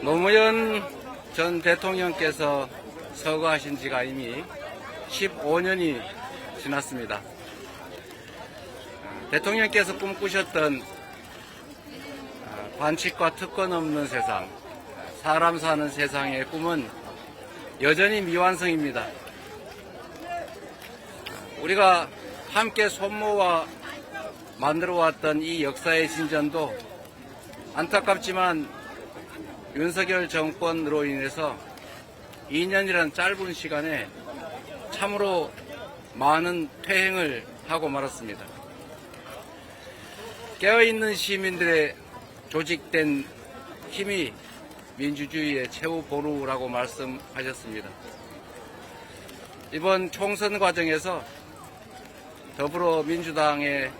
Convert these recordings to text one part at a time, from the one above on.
노무현 전 대통령께서 서거하신 지가 이미 15년이 지났습니다. 대통령께서 꿈꾸셨던 반칙과 특권 없는 세상, 사람 사는 세상의 꿈은 여전히 미완성입니다. 우리가 함께 손모아 만들어왔던 이 역사의 진전도 안타깝지만 윤석열 정권으로 인해서 2년이라는 짧은 시간에 참으로 많은 퇴행을 하고 말았습니다. 깨어있는 시민들의 조직된 힘이 민주주의의 최후 보루라고 말씀하셨습니다. 이번 총선 과정에서 더불어민주당의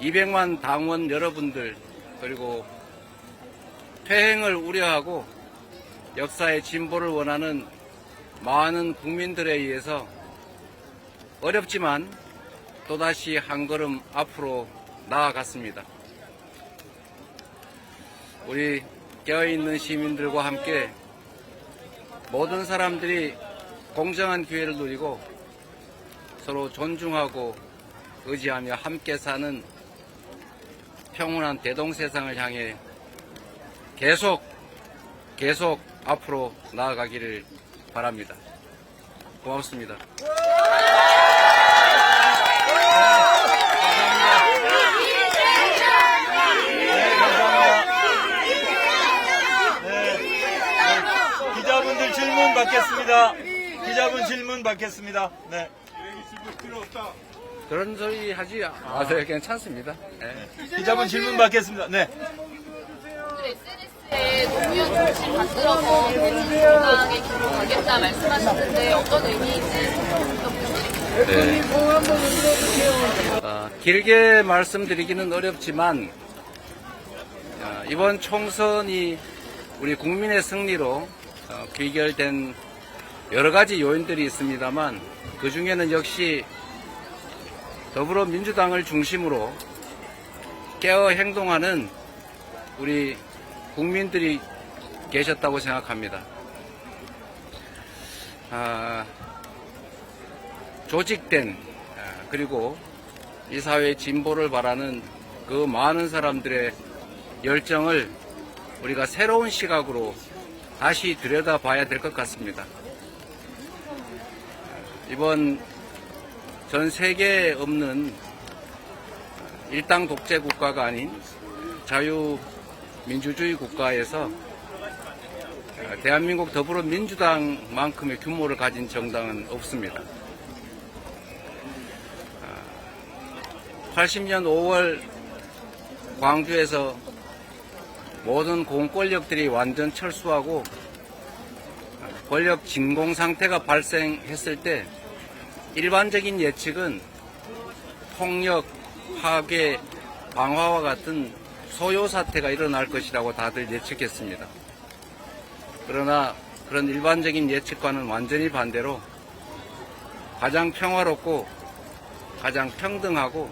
200만 당원 여러분들 그리고 퇴행을 우려하고 역사의 진보를 원하는 많은 국민들에 의해서 어렵지만 또다시 한 걸음 앞으로 나아갔습니다. 우리 깨어있는 시민들과 함께 모든 사람들이 공정한 기회를 누리고 서로 존중하고 의지하며 함께 사는 평온한 대동세상을 향해 계속 앞으로 나아가기를 바랍니다. 고맙습니다. 기자분들 질문 받겠습니다. 기자분 질문 받겠습니다. 네. 그런 소리 하지 마세요. 괜찮습니다. 네. 기자분 질문 받겠습니다. 네. SNS에 노무현 정신 받들어서 대신 건강하게 기록하겠다 말씀하셨는데 어떤 의미인지 네. 길게 말씀드리기는 어렵지만 이번 총선이 우리 국민의 승리로 귀결된 여러 가지 요인들이 있습니다만 그 중에는 역시 더불어민주당을 중심으로 깨어 행동하는 우리 국민들이 계셨다고 생각합니다. 조직된 그리고 이 사회의 진보를 바라는 그 많은 사람들의 열정을 우리가 새로운 시각으로 다시 들여다봐야 될 것 같습니다. 이번 전 세계에 없는 일당 독재 국가가 아닌 자유민주주의 국가에서 대한민국 더불어민주당만큼의 규모를 가진 정당은 없습니다. 80년 5월 광주에서 모든 공권력들이 완전 철수하고 권력 진공 상태가 발생했을 때 일반적인 예측은 폭력, 파괴, 방화와 같은 소요 사태가 일어날 것이라고 다들 예측했습니다. 그러나 그런 일반적인 예측과는 완전히 반대로 가장 평화롭고 가장 평등하고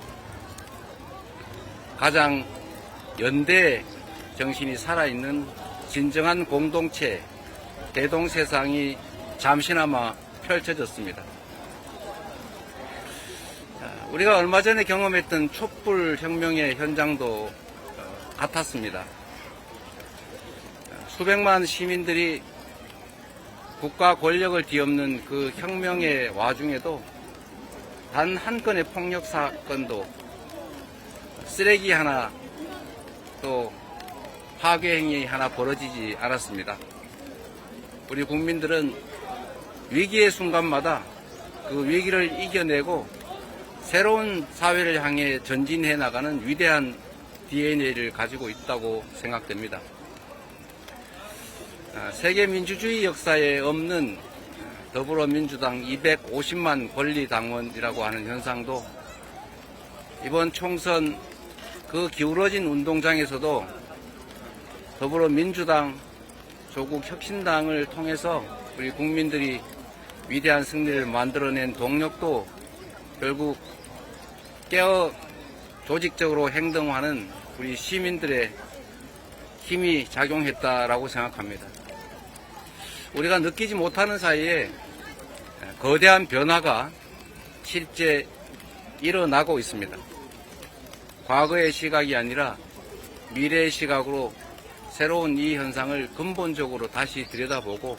가장 연대 정신이 살아있는 진정한 공동체, 대동세상이 잠시나마 펼쳐졌습니다. 우리가 얼마 전에 경험했던 촛불혁명의 현장도 같았습니다. 수백만 시민들이 국가 권력을 뒤엎는 그 혁명의 와중에도 단 한 건의 폭력 사건도 쓰레기 하나 또 파괴 행위 하나 벌어지지 않았습니다. 우리 국민들은 위기의 순간마다 그 위기를 이겨내고 새로운 사회를 향해 전진해 나가는 위대한 DNA를 가지고 있다고 생각됩니다. 세계 민주주의 역사에 없는 더불어민주당 250만 권리당원이라고 하는 현상도 이번 총선 그 기울어진 운동장에서도 더불어민주당, 조국혁신당을 통해서 우리 국민들이 위대한 승리를 만들어낸 동력도 결국 깨어 조직적으로 행동하는 우리 시민들의 힘이 작용했다라고 생각합니다. 우리가 느끼지 못하는 사이에 거대한 변화가 실제 일어나고 있습니다. 과거의 시각이 아니라 미래의 시각으로 새로운 이 현상을 근본적으로 다시 들여다보고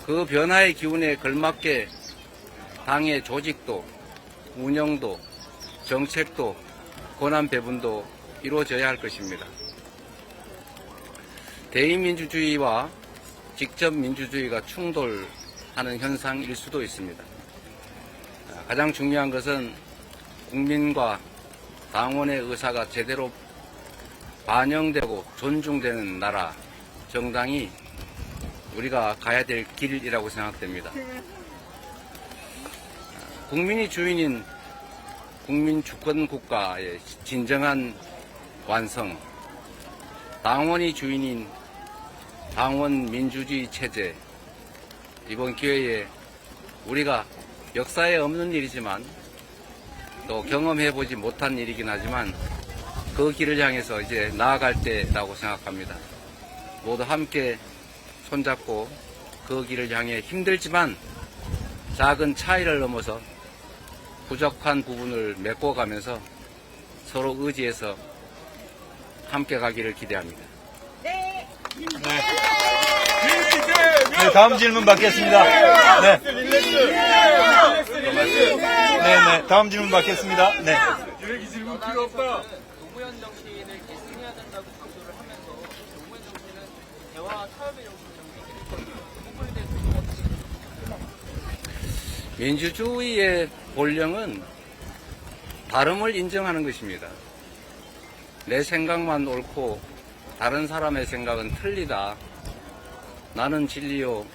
그 변화의 기운에 걸맞게 당의 조직도, 운영도, 정책도, 권한 배분도 이루어져야 할 것입니다. 대의민주주의와 직접 민주주의가 충돌하는 현상일 수도 있습니다. 가장 중요한 것은 국민과 당원의 의사가 제대로 반영되고 존중되는 나라, 정당이 우리가 가야 될 길이라고 생각됩니다. 국민이 주인인 국민 주권 국가의 진정한 완성, 당원이 주인인 당원 민주주의 체제, 이번 기회에 우리가 역사에 없는 일이지만 또 경험해보지 못한 일이긴 하지만 그 길을 향해서 이제 나아갈 때라고 생각합니다. 모두 함께 손잡고 그 길을 향해 힘들지만 작은 차이를 넘어서 부족한 부분을 메꿔가면서 서로 의지해서 함께 가기를 기대합니다. 네, 다음 질문 받겠습니다. 네. 네, 다음 질문 받겠습니다. 네. 질문 필요 없다. 노무현 정신을 계승해야 된다고 강조를 하면서 노무현 정신은 대화와 타협의 정신이라고 민주주의의 본령은 다름을 인정하는 것입니다. 내 생각만 옳고 다른 사람의 생각은 틀리다. 나는 진리요.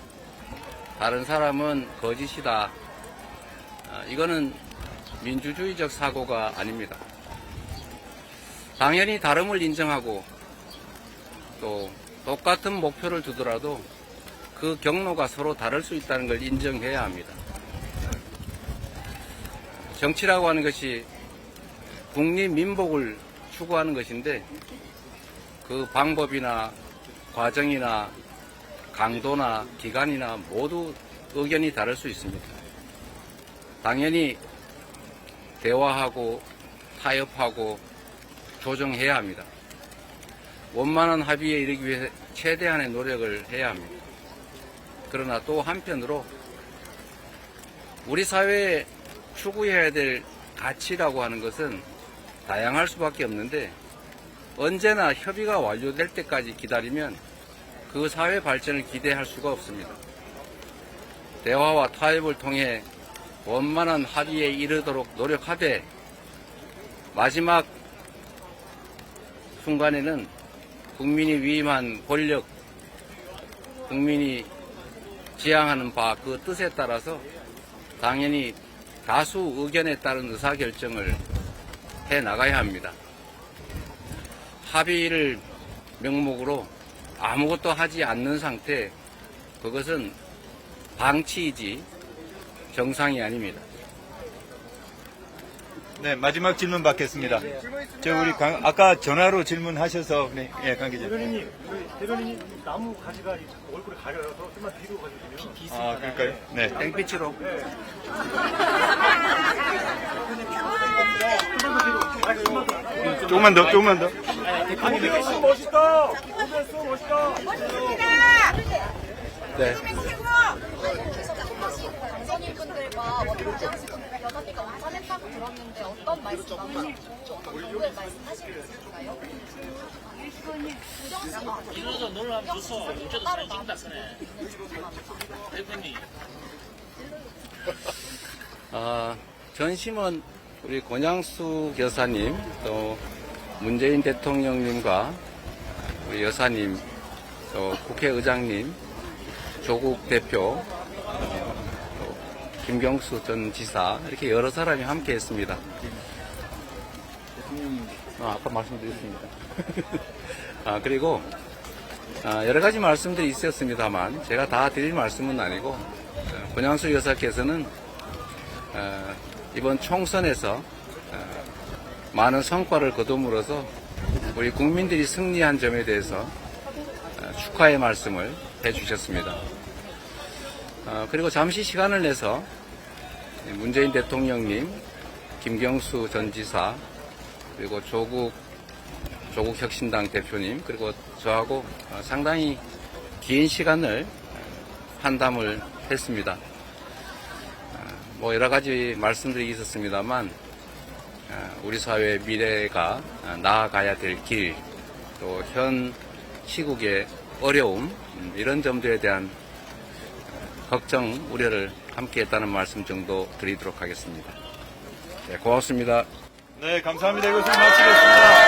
다른 사람은 거짓이다. 이거는 민주주의적 사고가 아닙니다. 당연히 다름을 인정하고 또 똑같은 목표를 두더라도 그 경로가 서로 다를 수 있다는 걸 인정해야 합니다. 정치라고 하는 것이 국립민복을 추구하는 것인데 그 방법이나 과정이나 강도나 기간이나 모두 의견이 다를 수 있습니다. 당연히 대화하고 타협하고 조정해야 합니다. 원만한 합의에 이르기 위해 최대한의 노력을 해야 합니다. 그러나 또 한편으로 우리 사회에 추구해야 될 가치라고 하는 것은 다양할 수밖에 없는데 언제나 협의가 완료될 때까지 기다리면 그 사회 발전을 기대할 수가 없습니다. 대화와 타협을 통해 원만한 합의에 이르도록 노력하되 마지막 순간에는 국민이 위임한 권력, 국민이 지향하는 바 그 뜻에 따라서 당연히 다수 의견에 따른 의사결정을 해 나가야 합니다. 합의를 명목으로 아무것도 하지 않는 상태, 그것은 방치이지 정상이 아닙니다. 네, 마지막 질문 받겠습니다. 우리 아까 전화로 질문하셔서, 네, 예, 관계자. 대변인이 나무 가지가 자꾸 얼굴에 가려서 좀만 뒤로 가주시면. 아, 그럴까요? 네. 땡빛으로. 조금만 더. 오베스 멋있다! 오베스 멋있다! 네. 당선인분들과 원장님분들 여자들과 완산했다고 들었는데 어떤 말씀 나누셨죠? 어떤 정도의 말씀 하시고 있을까요? 이러서 너를 하면 좋소. 어쩌도 사진 찍다 쓰네. 대표님. 전심은 우리 권양수 여사님, 또 문재인 대통령님과 우리 여사님, 또 국회의장님, 조국 대표, 또 김경수 전 지사, 이렇게 여러 사람이 함께 했습니다. 아까 말씀드렸습니다. 그리고 여러 가지 말씀들이 있었습니다만 제가 다 드릴 말씀은 아니고 권양수 여사께서는 이번 총선에서 많은 성과를 거둠으로써 우리 국민들이 승리한 점에 대해서 축하의 말씀을 해주셨습니다. 그리고 잠시 시간을 내서 문재인 대통령님, 김경수 전 지사, 그리고 조국 혁신당 대표님, 그리고 저하고 상당히 긴 시간을 환담을 했습니다. 뭐 여러 가지 말씀들이 있었습니다만 우리 사회의 미래가 나아가야 될 길, 또 현 시국의 어려움, 이런 점들에 대한 걱정, 우려를 함께 했다는 말씀 정도 드리도록 하겠습니다. 네, 고맙습니다. 네, 감사합니다. 이것을 마치겠습니다.